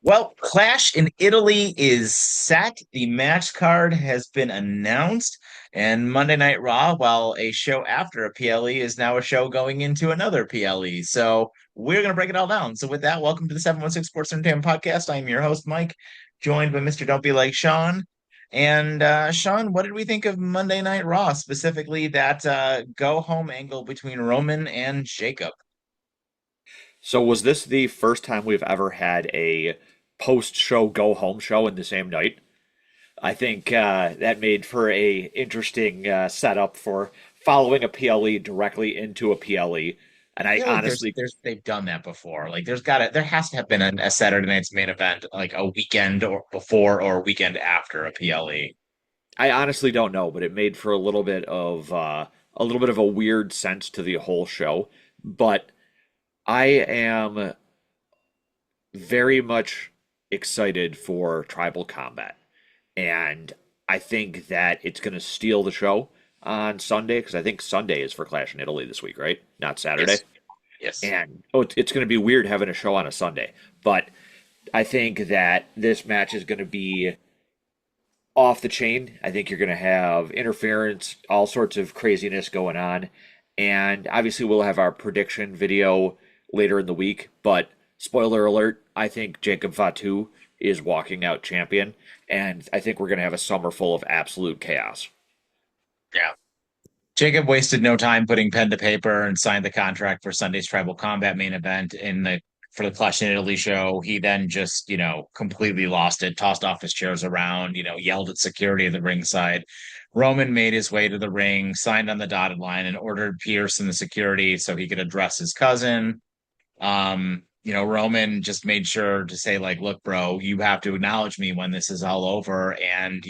Well, Clash in Italy is set. The match card has been announced, and Monday Night Raw, while a show after a PLE, is now a show going into another PLE. So we're going to break it all down. So with that, welcome to the 716 Sports Entertainment Podcast. I'm your host, Mike, joined by Mr. Don't Be Like Sean. And Sean, what did we think of Monday Night Raw, specifically that go home angle between Roman and Jacob? So was this the first time we've ever had a post-show go-home show in the same night? I think that made for a interesting setup for following a PLE directly into a PLE. And I Feel like honestly, they've done that before. Like there has to have been a Saturday night's main event like a weekend or before or a weekend after a PLE. I honestly don't know, but it made for a little bit of a weird sense to the whole show. But I am very much excited for Tribal Combat. And I think that it's going to steal the show on Sunday because I think Sunday is for Clash in Italy this week, right? Not Saturday. Yes. Yes. And it's going to be weird having a show on a Sunday. But I think that this match is going to be off the chain. I think you're going to have interference, all sorts of craziness going on. And obviously, we'll have our prediction video later in the week. But spoiler alert, I think Jacob Fatu is walking out champion. And I think we're going to have a summer full of absolute chaos. Yeah. Jacob wasted no time putting pen to paper and signed the contract for Sunday's Tribal Combat main event in the for the Clash in Italy show. He then just, completely lost it, tossed off his chairs around, yelled at security at the ringside. Roman made his way to the ring, signed on the dotted line, and ordered Pierce and the security so he could address his cousin. Roman just made sure to say, like, look, bro, you have to acknowledge me when this is all over. And,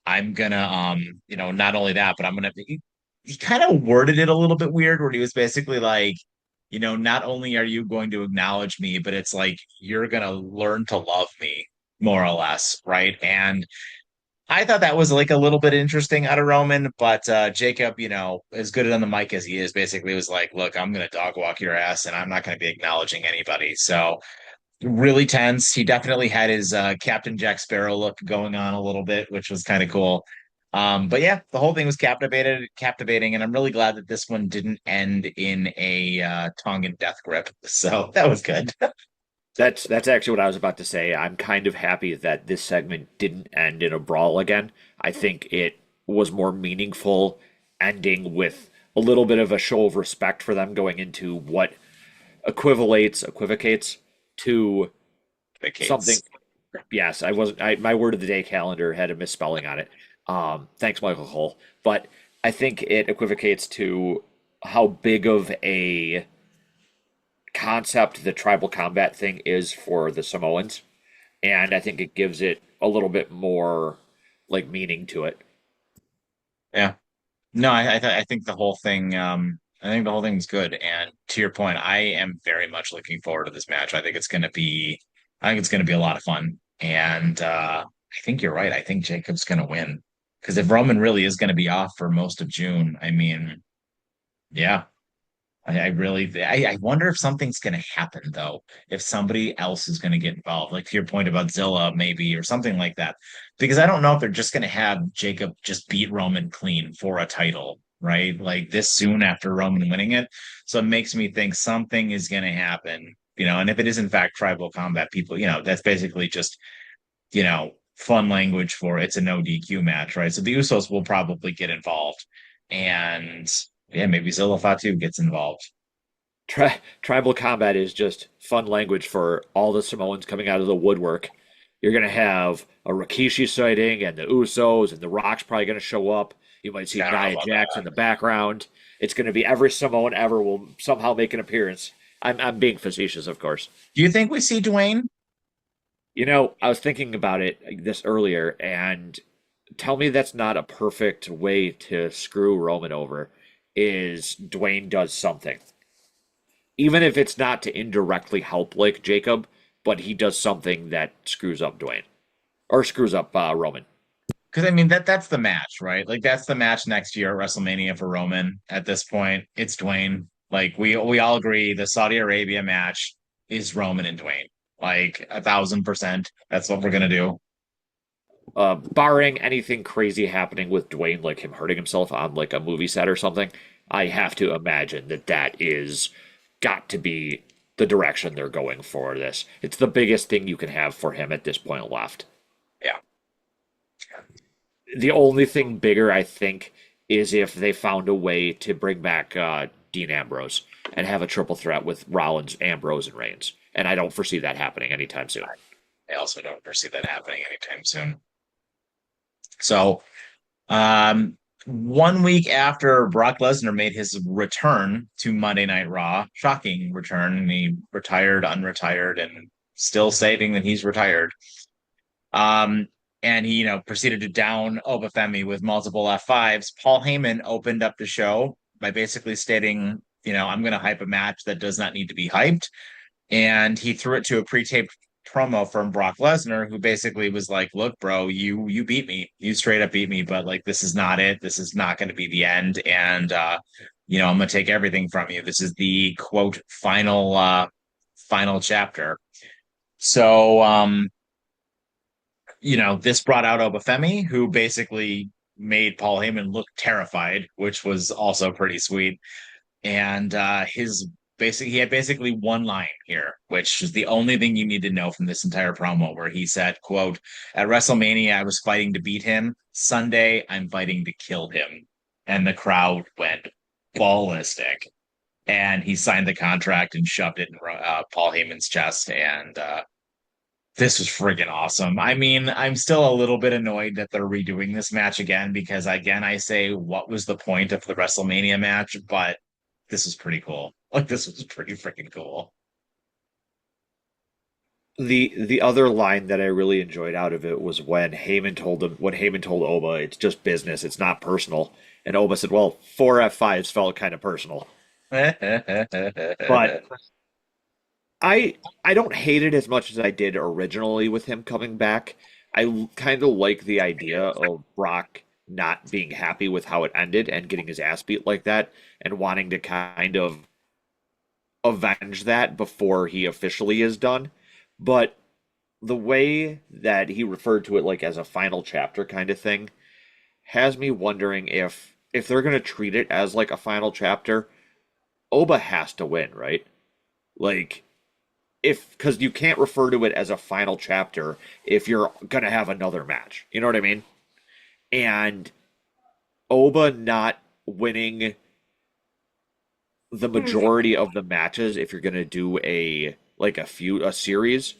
I'm gonna not only that, but I'm gonna he kind of worded it a little bit weird where he was basically like, not only are you going to acknowledge me, but it's like you're gonna learn to love me, more or less, right? And I thought that was like a little bit interesting out of Roman, but Jacob, as good on the mic as he is, basically was like, look, I'm gonna dog walk your ass and I'm not gonna be acknowledging anybody. So really tense. He definitely had his Captain Jack Sparrow look going on a little bit, which was kind of cool. But yeah, the whole thing was captivating, and I'm really glad that this one didn't end in a tongue and death grip. So that was good. That's actually what I was about to say. I'm kind of happy that this segment didn't end in a brawl again. I think it was more meaningful ending with a little bit of a show of respect for them going into what equivocates to The something. case. Yes, I wasn't. My word of the day calendar had a misspelling on it. Thanks, Michael Cole. But I think it equivocates to how big of a concept the tribal combat thing is for the Samoans, and I think it gives it a little bit more like meaning to it. Yeah. No, I think the whole thing. I think the whole thing's good. And to your point, I am very much looking forward to this match. I think it's gonna be a lot of fun. And I think you're right. I think Jacob's gonna win because if Roman really is gonna be off for most of June, I mean, yeah, I wonder if something's going to happen though, if somebody else is going to get involved, like to your point about Zilla, maybe, or something like that. Because I don't know if they're just going to have Jacob just beat Roman clean for a title, right? Like this soon after Roman winning it. So it makes me think something is going to happen, and if it is in fact tribal combat, people, that's basically just, fun language for it's a no DQ match, right? So the Usos will probably get involved. And yeah, maybe Zilla Fatu gets involved. Tribal combat is just fun language for all the Samoans coming out of the woodwork. You're gonna have a Rikishi sighting, and the Usos, and the Rock's probably gonna show up. You might see I don't know Nia about Jax in that. the background. It's gonna be every Samoan ever will somehow make an appearance. I'm being facetious, of course. Do you think we see Dwayne? I was thinking about it this earlier, and tell me that's not a perfect way to screw Roman over. Is Dwayne does something, even if it's not to indirectly help like Jacob, but he does something that screws up Dwayne or screws up Roman. Because I mean that's the match, right? Like that's the match next year at WrestleMania for Roman. At this point, it's Dwayne. Like we all agree, the Saudi Arabia match is Roman and Dwayne. Like 1,000%. That's what we're gonna do. Barring anything crazy happening with Dwayne, like him hurting himself on like a movie set or something, I have to imagine that that is got to be the direction they're going for this. It's the biggest thing you can have for him at this point left. Yeah. The only thing bigger, I think, is if they found a way to bring back Dean Ambrose and have a triple threat with Rollins, Ambrose, and Reigns. And I don't foresee that happening anytime soon. I also don't foresee that happening anytime soon. So, um, 1 week after Brock Lesnar made his return to Monday Night Raw, shocking return, and he retired, unretired, and still stating that he's retired. Um, and he, proceeded to down Obafemi with multiple F5s. Paul Heyman opened up the show by basically stating, I'm going to hype a match that does not need to be hyped. And he threw it to a pre-taped promo from Brock Lesnar, who basically was like, "Look, bro, you beat me. You straight up beat me, but like this is not it. This is not going to be the end. And I'm gonna take everything from you. This is the quote final chapter." So this brought out Obafemi, who basically made Paul Heyman look terrified, which was also pretty sweet. And he had basically one line here, which is the only thing you need to know from this entire promo, where he said, quote, "At WrestleMania, I was fighting to beat him. Sunday, I'm fighting to kill him." And the crowd went ballistic. And he signed the contract and shoved it in Paul Heyman's chest. And this was friggin' awesome. I mean, I'm still a little bit annoyed that they're redoing this match again because, again, I say, what was the point of the WrestleMania match? But this was pretty cool. Like, this was pretty freaking cool. The other line that I really enjoyed out of it was when Heyman told Oba, it's just business, it's not personal. And Oba said, well, four F5s felt kind of personal. But I don't hate it as much as I did originally with him coming back. I kind of like the idea of Brock not being happy with how it ended and getting his ass beat like that and wanting to kind of avenge that before he officially is done. But the way that he referred to it like as a final chapter kind of thing has me wondering if they're going to treat it as like a final chapter, Oba has to win, right? Like if because you can't refer to it as a final chapter if you're gonna have another match. You know what I mean? And Oba not winning the majority of the matches if you're gonna do a series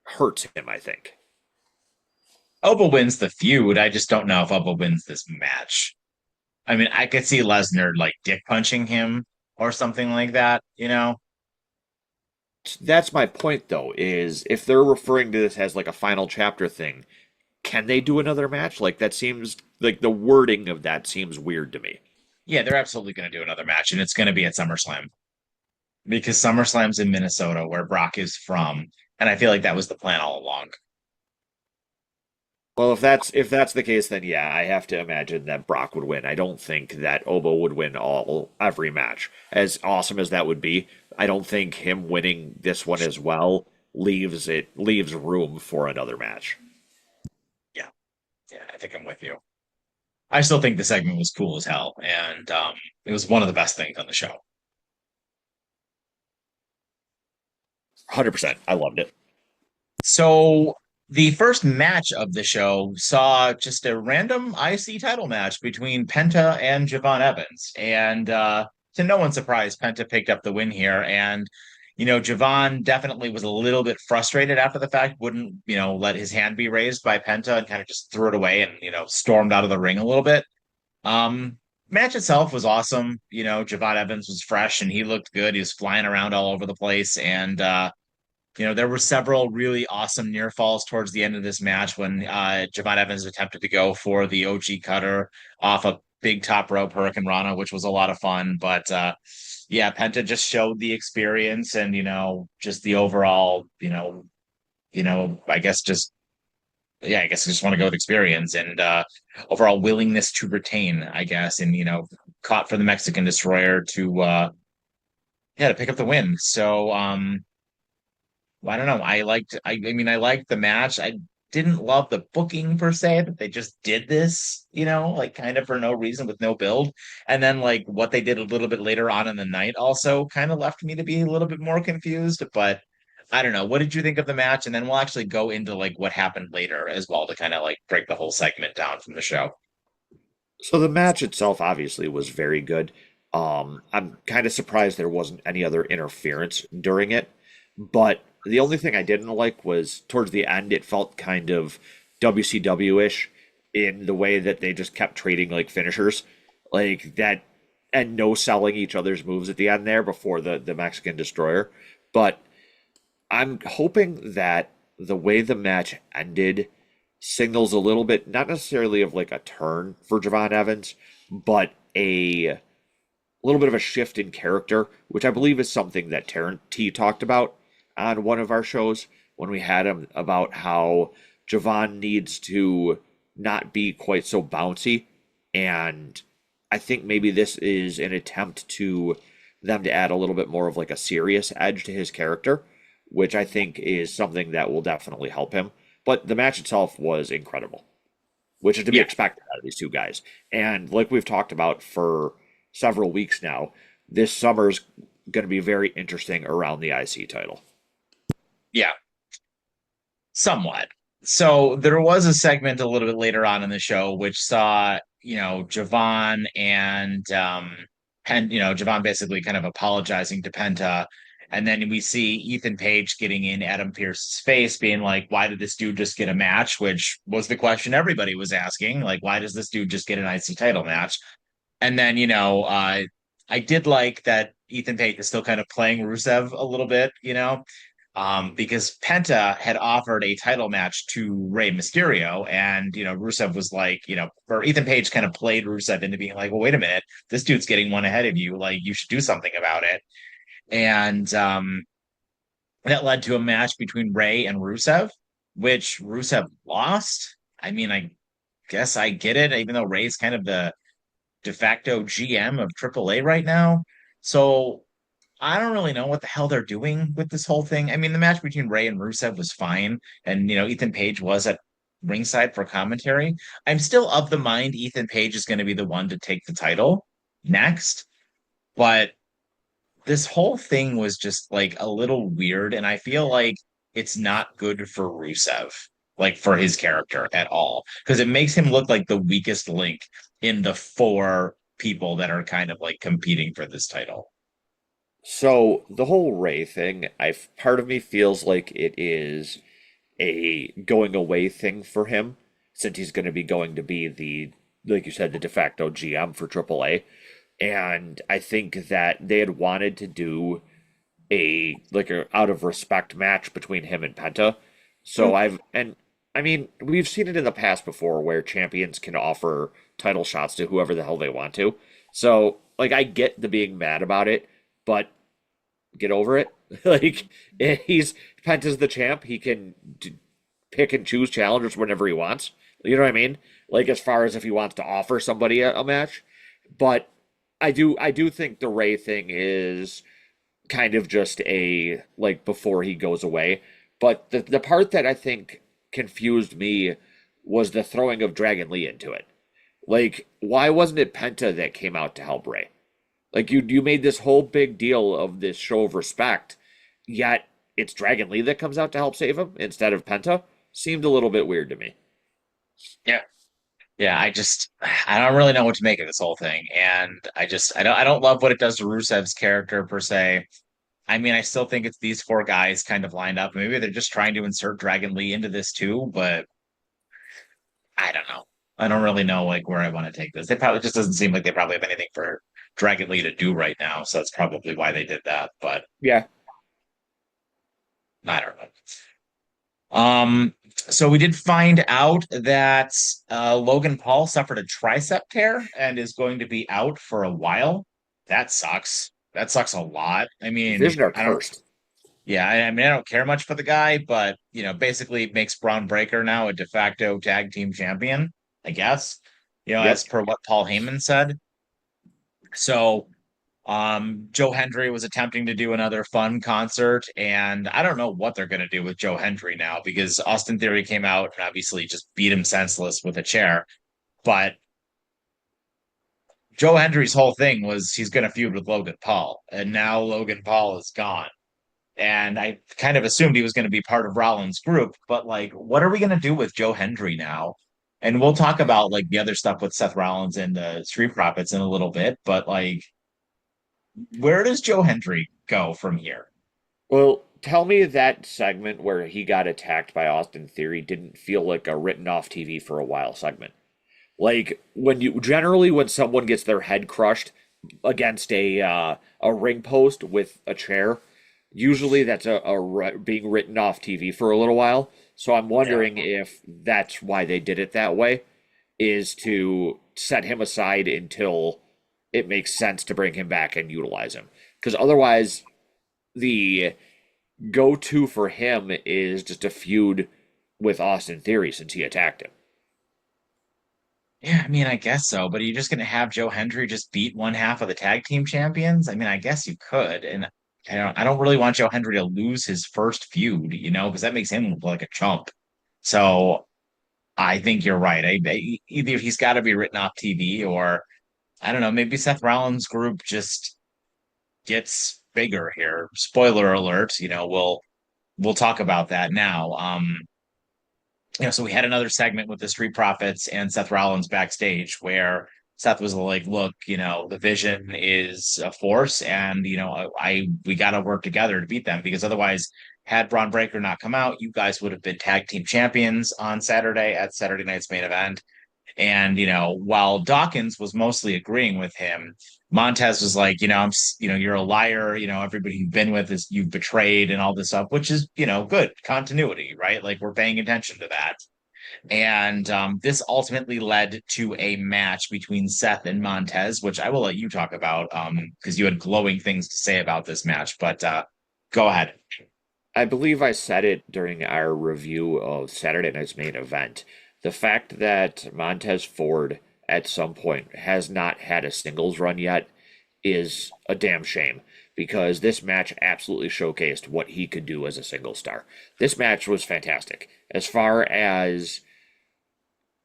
hurts him, I think. Oba wins the feud. I just don't know if Oba wins this match. I mean, I could see Lesnar like dick punching him or something like that. That's my point though, is if they're referring to this as like a final chapter thing, can they do another match? Like that seems like the wording of that seems weird to me. Yeah, they're absolutely going to do another match, and it's going to be at SummerSlam because SummerSlam's in Minnesota, where Brock is from, and I feel like that was the plan all along. Well, if that's the case, then yeah, I have to imagine that Brock would win. I don't think that Oba would win every match. As awesome as that would be, I don't think him winning this one as well leaves room for another match. Yeah, yeah, I think I'm with you. I still think the segment was cool as hell, and it was one of the best things on the show. 100%. I loved it. So the first match of the show saw just a random IC title match between Penta and Javon Evans, and to no one's surprise, Penta picked up the win here, and Javon definitely was a little bit frustrated after the fact, wouldn't let his hand be raised by Penta, and kind of just threw it away and stormed out of the ring a little bit. Match itself was awesome. Javon Evans was fresh and he looked good. He was flying around all over the place. And, there were several really awesome near falls towards the end of this match when Javon Evans attempted to go for the OG cutter off a big top rope Hurricane Rana, which was a lot of fun. But yeah, Penta just showed the experience and, just the overall, I guess just yeah, I guess I just want to go with experience and overall willingness to retain, I guess, and caught for the Mexican Destroyer to pick up the win. So I don't know. I liked the match. I didn't love the booking per se, that they just did this, like kind of for no reason with no build. And then like what they did a little bit later on in the night also kind of left me to be a little bit more confused. But I don't know. What did you think of the match? And then we'll actually go into like what happened later as well to kind of like break the whole segment down from the show. So the match itself obviously was very good. I'm kind of surprised there wasn't any other interference during it, but the only thing I didn't like was towards the end, it felt kind of WCW-ish in the way that they just kept trading like finishers, like that, and no selling each other's moves at the end there before the Mexican Destroyer. But I'm hoping that the way the match ended signals a little bit, not necessarily of like a turn for Javon Evans, but a little bit of a shift in character, which I believe is something that Taryn T talked about on one of our shows when we had him about how Javon needs to not be quite so bouncy. And I think maybe this is an attempt to them to add a little bit more of like a serious edge to his character, which I think is something that will definitely help him. But the match itself was incredible, which is to be Yeah. expected out of these two guys. And like we've talked about for several weeks now, this summer's going to be very interesting around the IC title. Yeah. Somewhat. So there was a segment a little bit later on in the show which saw, Javon and Javon basically kind of apologizing to Penta. And then we see Ethan Page getting in Adam Pearce's face, being like, why did this dude just get a match? Which was the question everybody was asking. Like, why does this dude just get an IC title match? And then, I did like that Ethan Page is still kind of playing Rusev a little bit, because Penta had offered a title match to Rey Mysterio, and Rusev was like, or Ethan Page kind of played Rusev into being like, well, wait a minute, this dude's getting one ahead of you, like you should do something about it, and that led to a match between Rey and Rusev, which Rusev lost. I mean, I guess I get it, even though Rey's kind of the de facto GM of AAA right now. So I don't really know what the hell they're doing with this whole thing. I mean, the match between Ray and Rusev was fine, and Ethan Page was at ringside for commentary. I'm still of the mind Ethan Page is going to be the one to take the title next, but this whole thing was just like a little weird, and I feel like it's not good for Rusev, like for his character at all, because it makes him look like the weakest link in the four people that are kind of like competing for this title. So the whole Ray thing, I part of me feels like it is a going away thing for him, since he's going to be going to be the, like you said, the de facto GM for AAA. And I think that they had wanted to do a out of respect match between him and Penta. So and I mean, we've seen it in the past before where champions can offer title shots to whoever the hell they want to. So like I get the being mad about it, but get over it. Like he's Penta's the champ, he can pick and choose challengers whenever he wants. You know what I mean? Like as far as if he wants to offer somebody a match. But I do think the Ray thing is kind of just a like before he goes away. But the part that I think confused me was the throwing of Dragon Lee into it. Like, why wasn't it Penta that came out to help Ray? Like you made this whole big deal of this show of respect, yet it's Dragon Lee that comes out to help save him instead of Penta. Seemed a little bit weird to me. Yeah. Yeah, I don't really know what to make of this whole thing. And I don't love what it does to Rusev's character per se. I mean, I still think it's these four guys kind of lined up. Maybe they're just trying to insert Dragon Lee into this too, but I don't know. I don't really know like where I want to take this. They probably just doesn't seem like they probably have anything for Dragon Lee to do right now. So that's probably why they did that. But Yeah. I don't know. So we did find out that Logan Paul suffered a tricep tear and is going to be out for a while. That sucks. That sucks a lot. I mean, Vision are I don't, cursed. yeah, I mean, I don't care much for the guy, but basically makes Braun Breaker now a de facto tag team champion, I guess, as Yep. per what Paul Heyman said. So Joe Hendry was attempting to do another fun concert, and I don't know what they're going to do with Joe Hendry now because Austin Theory came out and obviously just beat him senseless with a chair. But Joe Hendry's whole thing was he's going to feud with Logan Paul, and now Logan Paul is gone. And I kind of assumed he was going to be part of Rollins' group, but like, what are we going to do with Joe Hendry now? And we'll talk about like the other stuff with Seth Rollins and the Street Profits in a little bit, but like, where does Joe Hendry go from here? Well, tell me that segment where he got attacked by Austin Theory didn't feel like a written off TV for a while segment. Like when you generally when someone gets their head crushed against a ring post with a chair, usually that's being written off TV for a little while. So I'm Yeah. wondering if that's why they did it that way, is to set him aside until it makes sense to bring him back and utilize him. Because otherwise, the go-to for him is just a feud with Austin Theory since he attacked him. Yeah, I mean, I guess so, but are you just going to have Joe Hendry just beat one half of the tag team champions? I mean, I guess you could, and I don't really want Joe Hendry to lose his first feud, because that makes him look like a chump. So I think you're right. Either he's got to be written off TV, or I don't know, maybe Seth Rollins' group just gets bigger here. Spoiler alert, we'll talk about that now. So we had another segment with the Street Profits and Seth Rollins backstage where Seth was like, "Look, the Vision is a force, and I we got to work together to beat them because otherwise, had Braun Breaker not come out, you guys would have been tag team champions on Saturday at Saturday night's main event." And while Dawkins was mostly agreeing with him, Montez was like, you're a liar. Everybody you've been with is you've betrayed and all this stuff, which is good continuity, right? Like we're paying attention to that. And this ultimately led to a match between Seth and Montez, which I will let you talk about because you had glowing things to say about this match. But go ahead. I believe I said it during our review of Saturday night's main event. The fact that Montez Ford at some point has not had a singles run yet is a damn shame because this match absolutely showcased what he could do as a single star. This match was fantastic. As far as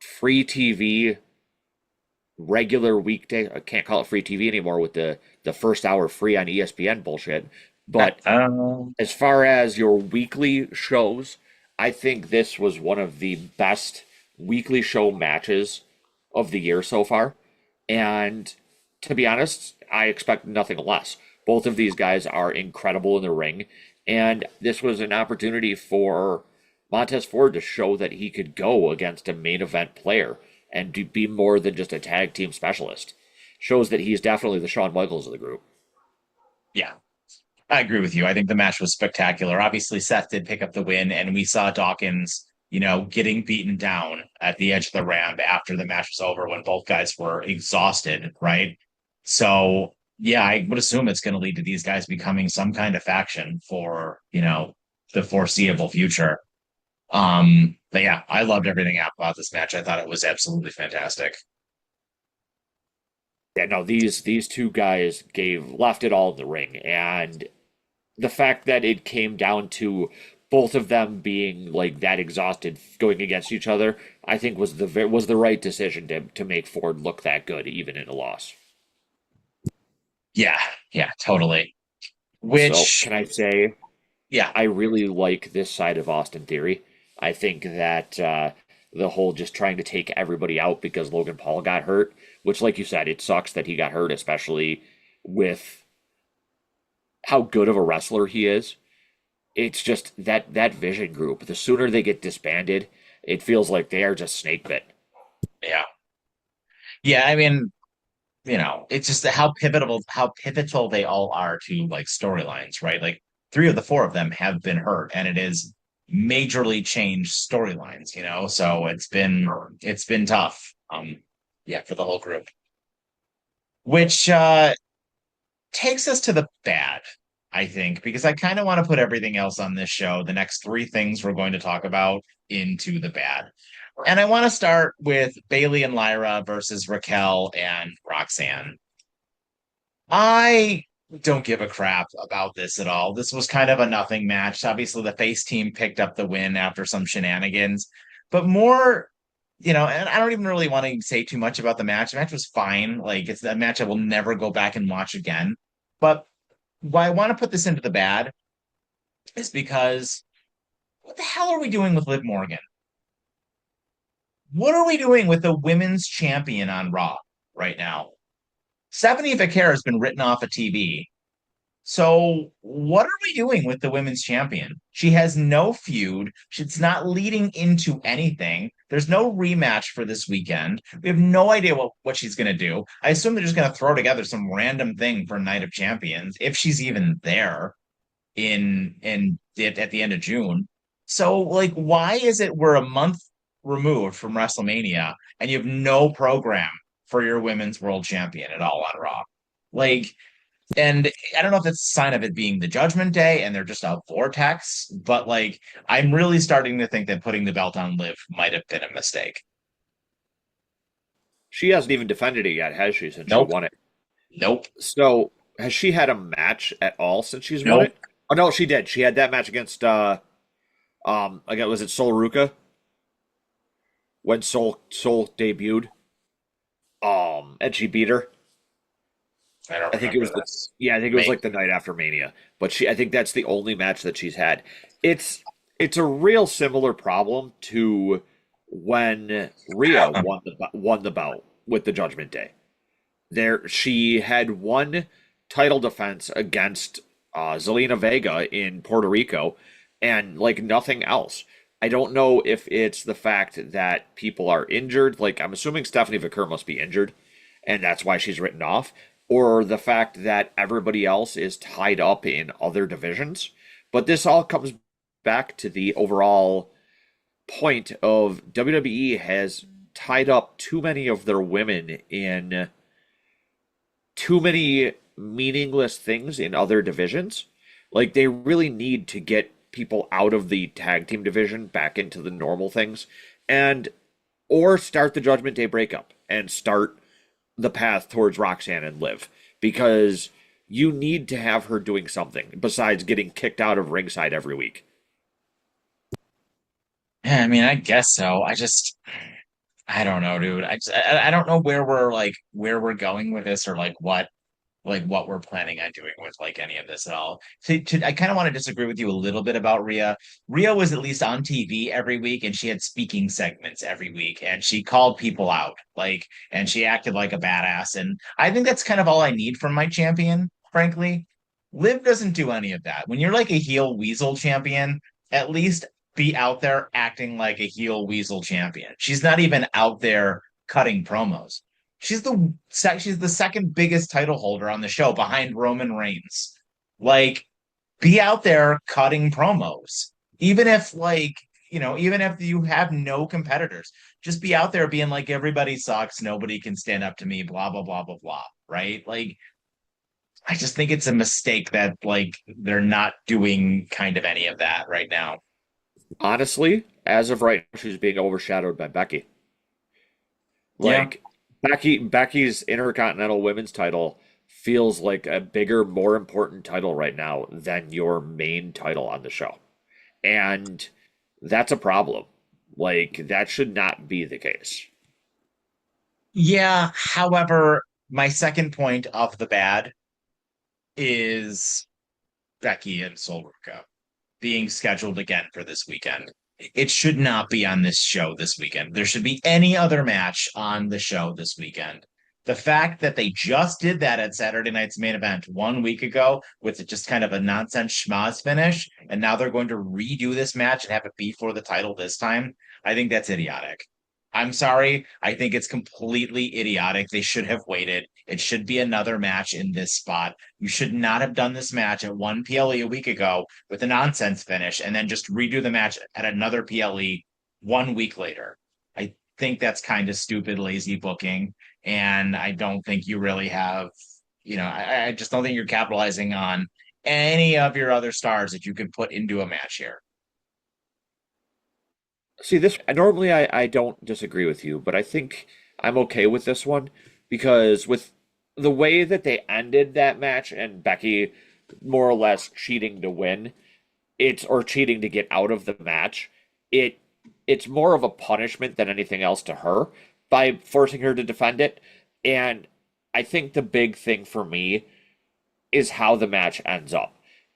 free TV, regular weekday, I can't call it free TV anymore with the first hour free on ESPN bullshit, but Um, as far as your weekly shows, I think this was one of the best weekly show matches of the year so far. And to be honest, I expect nothing less. Both of these guys are incredible in the ring. And this was an opportunity for Montez Ford to show that he could go against a main event player and to be more than just a tag team specialist. Shows that he's definitely the Shawn Michaels of the group. yeah, I agree with you. I think the match was spectacular. Obviously, Seth did pick up the win, and we saw Dawkins, getting beaten down at the edge of the ramp after the match was over when both guys were exhausted, right? So, yeah, I would assume it's going to lead to these guys becoming some kind of faction for, the foreseeable future. But yeah, I loved everything about this match. I thought it was absolutely fantastic. Yeah, no, these two guys gave left it all in the ring, and the fact that it came down to both of them being like that exhausted going against each other, I think was the right decision to make Ford look that good even in a loss. Yeah, yeah, totally. So, Which, can I say yeah, I really like this side of Austin Theory. I think that the whole just trying to take everybody out because Logan Paul got hurt, which, like you said, it sucks that he got hurt, especially with how good of a wrestler he is. It's just that Vision group. The sooner they get disbanded, it feels like they are just snake bit. yeah. Yeah, I mean, it's just how pivotal they all are to like storylines, right? Like three of the four of them have been hurt, and it is majorly changed storylines, so it's been tough. Yeah, for the whole group. Which takes us to the bad, I think, because I kind of want to put everything else on this show, the next three things we're going to talk about, into the bad. And I want to start with Bailey and Lyra versus Raquel and Roxanne. I don't give a crap about this at all. This was kind of a nothing match. Obviously, the face team picked up the win after some shenanigans, but more, and I don't even really want to say too much about the match. The match was fine. Like, it's a match I will never go back and watch again. But why I want to put this into the bad is because what the hell are we doing with Liv Morgan? What are we doing with the women's champion on Raw right now? Stephanie Vaquer has been written off of TV. So, what are we doing with the women's champion? She has no feud. She's not leading into anything. There's no rematch for this weekend. We have no idea what she's going to do. I assume they're just going to throw together some random thing for Night of Champions, if she's even there at the end of June. So, like, why is it we're a month removed from WrestleMania and you have no program for your women's world champion at all on Raw? Like, and I don't know if that's a sign of it being the Judgment Day and they're just a vortex, but like I'm really starting to think that putting the belt on Liv might have been a mistake. She hasn't even defended it yet, has she, since she Nope. won it? Nope. So has she had a match at all since she's won Nope. it? Oh no, she did. She had that match against again, was it Sol Ruka when Sol debuted? And she beat her. I don't I think it remember was the this. yeah, I think it was Maybe. like the night after Mania. But I think that's the only match that she's had. It's it's a real similar problem to when Rhea won the belt with the Judgment Day. There, she had one title defense against Zelina Vega in Puerto Rico, and like nothing else. I don't know if it's the fact that people are injured. Like I'm assuming Stephanie Vicker must be injured, and that's why she's written off, or the fact that everybody else is tied up in other divisions. But this all comes back to the overall point of WWE has tied up too many of their women in too many meaningless things in other divisions. Like they really need to get people out of the tag team division back into the normal things and or start the Judgment Day breakup and start the path towards Roxanne and Liv because you need to have her doing something besides getting kicked out of ringside every week. Yeah, I mean, I guess so. I don't know, dude. I don't know where we're going with this or like what we're planning on doing with like any of this at all. I kind of want to disagree with you a little bit about Rhea. Rhea was at least on TV every week and she had speaking segments every week and she called people out and she acted like a badass. And I think that's kind of all I need from my champion, frankly. Liv doesn't do any of that. When you're like a heel weasel champion, at least be out there acting like a heel weasel champion. She's not even out there cutting promos. She's the second biggest title holder on the show behind Roman Reigns. Like, be out there cutting promos. Even if you have no competitors, just be out there being like everybody sucks, nobody can stand up to me, blah blah blah blah blah. Right? Like, I just think it's a mistake that like they're not doing kind of any of that right now. Honestly, as of right now, she's being overshadowed by Becky. Yeah. Like Becky's Intercontinental Women's title feels like a bigger, more important title right now than your main title on the show. And that's a problem. Like that should not be the case. Yeah. However, my second point of the bad is Becky and Solberka being scheduled again for this weekend. It should not be on this show this weekend. There should be any other match on the show this weekend. The fact that they just did that at Saturday night's main event 1 week ago with just kind of a nonsense schmaz finish, and now they're going to redo this match and have it be for the title this time, I think that's idiotic. I'm sorry. I think it's completely idiotic. They should have waited. It should be another match in this spot. You should not have done this match at one PLE a week ago with a nonsense finish and then just redo the match at another PLE 1 week later. I think that's kind of stupid, lazy booking. And I don't think you really have, I just don't think you're capitalizing on any of your other stars that you could put into a match here. See, this normally I don't disagree with you, but I think I'm okay with this one because with the way that they ended that match and Becky more or less cheating to win, it's or cheating to get out of the match, it it's more of a punishment than anything else to her by forcing her to defend it. And I think the big thing for me is how the match ends up.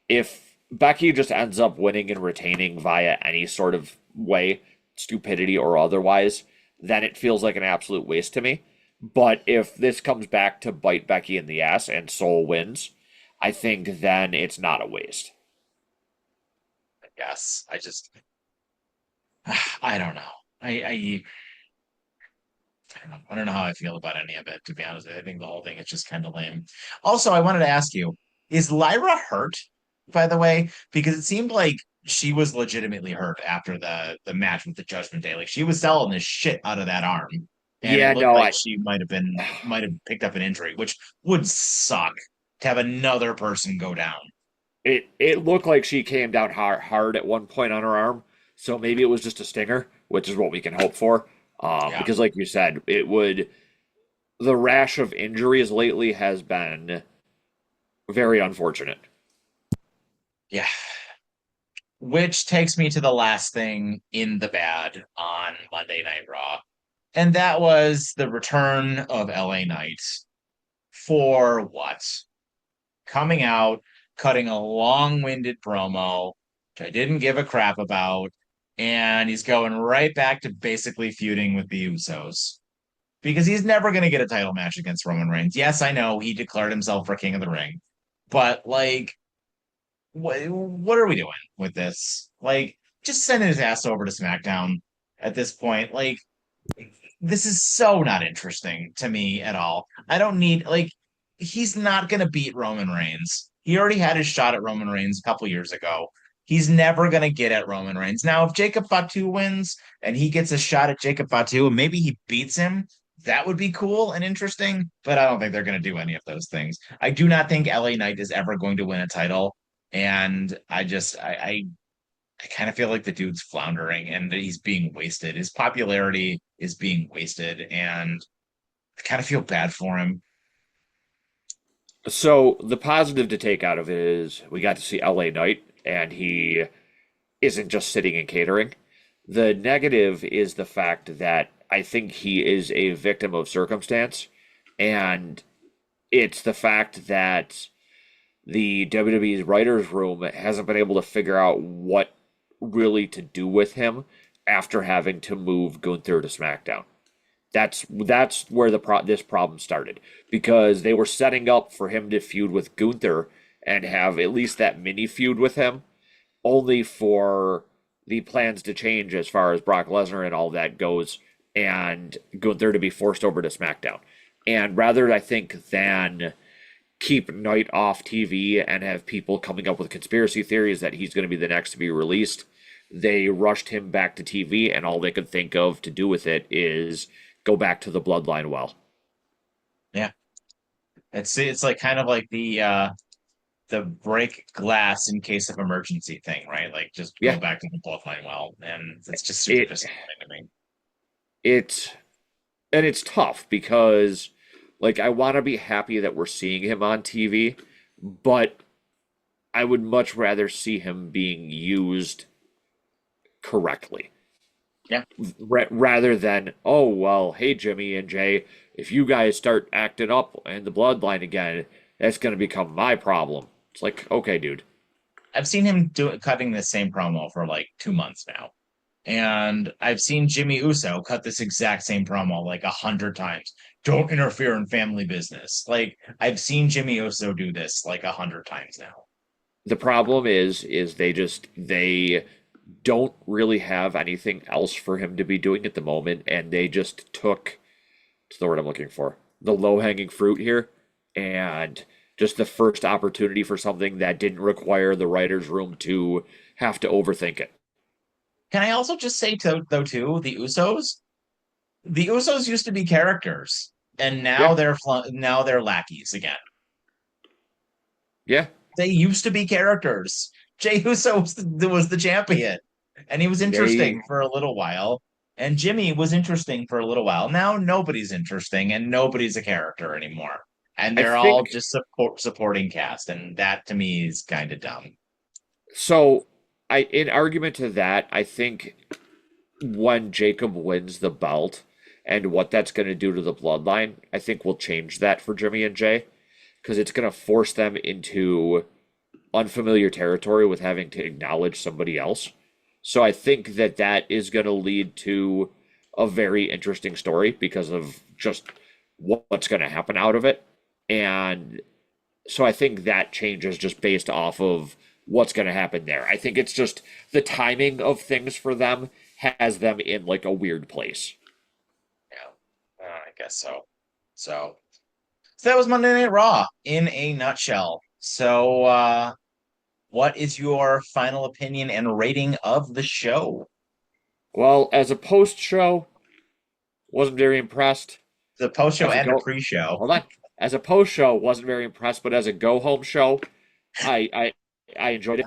If Becky just ends up winning and retaining via any sort of way, stupidity or otherwise, then it feels like an absolute waste to me. But if this comes back to bite Becky in the ass and Soul wins, I think then it's not a waste. Yes, I just I don't know. I don't know how I feel about any of it, to be honest. I think the whole thing is just kind of lame. Also, I wanted to ask you, is Lyra hurt, by the way? Because it seemed like she was legitimately hurt after the match with the Judgment Day. Like she was selling the shit out of that arm. And it Yeah, looked no, like I she might have picked up an injury, which would suck to have another person go down. it looked like she came down hard at one point on her arm, so maybe it was just a stinger, which is what we can hope for. Yeah. Because like you said, it would the rash of injuries lately has been very unfortunate. Yeah. Which takes me to the last thing in the bad on Monday Night Raw. And that was the return of LA Knight for what? Coming out, cutting a long-winded promo, which I didn't give a crap about, and he's going right back to basically feuding with the Usos. Because he's never going to get a title match against Roman Reigns. Yes, I know he declared himself for King of the Ring, but like, what are we doing with this? Like, just send his ass over to SmackDown at this point. Like, this is so not interesting to me at all. I don't need like he's not going to beat Roman Reigns. He already had his shot at Roman Reigns a couple years ago. He's never going to get at Roman Reigns. Now, if Jacob Fatu wins and he gets a shot at Jacob Fatu and maybe he beats him, that would be cool and interesting, but I don't think they're going to do any of those things. I do not think LA Knight is ever going to win a title. And I kind of feel like the dude's floundering and that he's being wasted. His popularity is being wasted, and I kind of feel bad for him. So the positive to take out of it is we got to see LA Knight, and he isn't just sitting and catering. The negative is the fact that I think he is a victim of circumstance, and it's the fact that the WWE's writers' room hasn't been able to figure out what really to do with him after having to move Gunther to SmackDown. That's where this problem started because they were setting up for him to feud with Gunther and have at least that mini feud with him, only for the plans to change as far as Brock Lesnar and all that goes, and Gunther to be forced over to SmackDown. And rather, I think, than keep Knight off TV and have people coming up with conspiracy theories that he's going to be the next to be released, they rushed him back to TV, and all they could think of to do with it is go back to the bloodline well. Yeah, it's like kind of like the break glass in case of emergency thing, right? Like just go Yeah, back to the bloodline well, and it's just super it disappointing to me. it and it's tough because like I want to be happy that we're seeing him on TV, but I would much rather see him being used correctly. Yeah, Rather than, oh, well, hey, Jimmy and Jay, if you guys start acting up in the bloodline again, that's going to become my problem. It's like, okay, dude. I've seen him cutting the same promo for like 2 months now. And I've seen Jimmy Uso cut this exact same promo like 100 times. Don't interfere in family business. Like I've seen Jimmy Uso do this like 100 times now. The problem is they don't really have anything else for him to be doing at the moment, and they just took, what's the word I'm looking for, the low hanging fruit here, and just the first opportunity for something that didn't require the writer's room to have to overthink it. Can I also just say though too, the Usos used to be characters, and Yeah, now they're lackeys again. yeah, They used to be characters. Jey Uso was the champion, and he was they interesting for a little while. And Jimmy was interesting for a little while. Now nobody's interesting, and nobody's a character anymore. and I they're all think just supporting cast, and that to me is kind of dumb. so. In argument to that, I think when Jacob wins the belt and what that's going to do to the bloodline, I think will change that for Jimmy and Jay because it's going to force them into unfamiliar territory with having to acknowledge somebody else. So I think that that is going to lead to a very interesting story because of just what's going to happen out of it. And so I think that changes just based off of what's going to happen there. I think it's just the timing of things for them has them in like a weird place. Yeah, I guess so. So, so that was Monday Night Raw in a nutshell. So, what is your final opinion and rating of the show? Well, as a post show, wasn't very impressed. The post show As a and the go, pre-show. hold on. As a post show, wasn't very impressed, but as a go home show, I I I enjoyed it.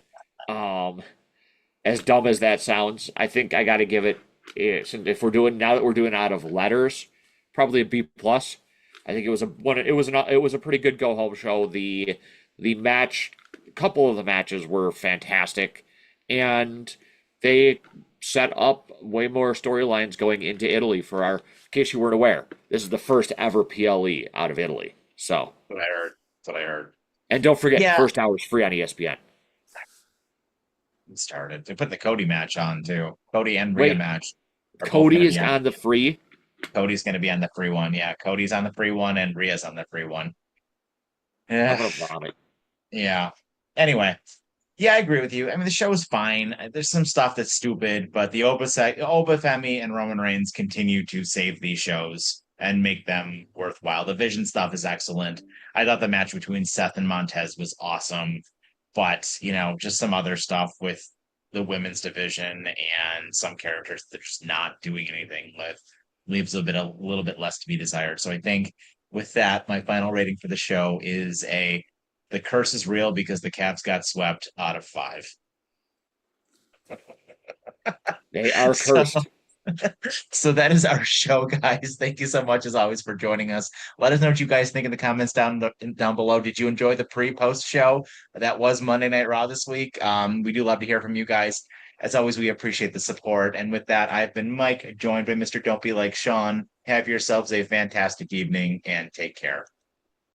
As dumb as that sounds, I think I got to give it. If we're doing now that we're doing out of letters, probably a B plus. I think it was a one. It was a pretty good go home show. The match, a couple of the matches were fantastic, and they set up way more storylines going into Italy for our. In case you weren't aware, this is the first ever PLE out of Italy. So, What I heard. That's what I heard. and don't forget, Yeah, first hour is free on ESPN. it started. They put the Cody match on too. Cody and Rhea Wait, match are both going Cody to is be on. on the free. Cody's going to be on the free one. Yeah, Cody's on the free one, and Rhea's on the free one. I'm Yeah, gonna vomit. yeah. Anyway, yeah, I agree with you. I mean, the show is fine. There's some stuff that's stupid, but the Oba Femi and Roman Reigns continue to save these shows and make them worthwhile. The Vision stuff is excellent. I thought the match between Seth and Montez was awesome, but just some other stuff with the women's division and some characters that are just not doing anything with leaves a little bit less to be desired. So I think with that, my final rating for the show is a the curse is real because the Caps got swept out of five. They are So, cursed. so that is our show, guys. Thank you so much, as always, for joining us. Let us know what you guys think in the comments down below. Did you enjoy the pre-post show that was Monday Night Raw this week? We do love to hear from you guys. As always, we appreciate the support. And with that, I've been Mike, joined by Mr. Don't Be Like Sean. Have yourselves a fantastic evening and take care.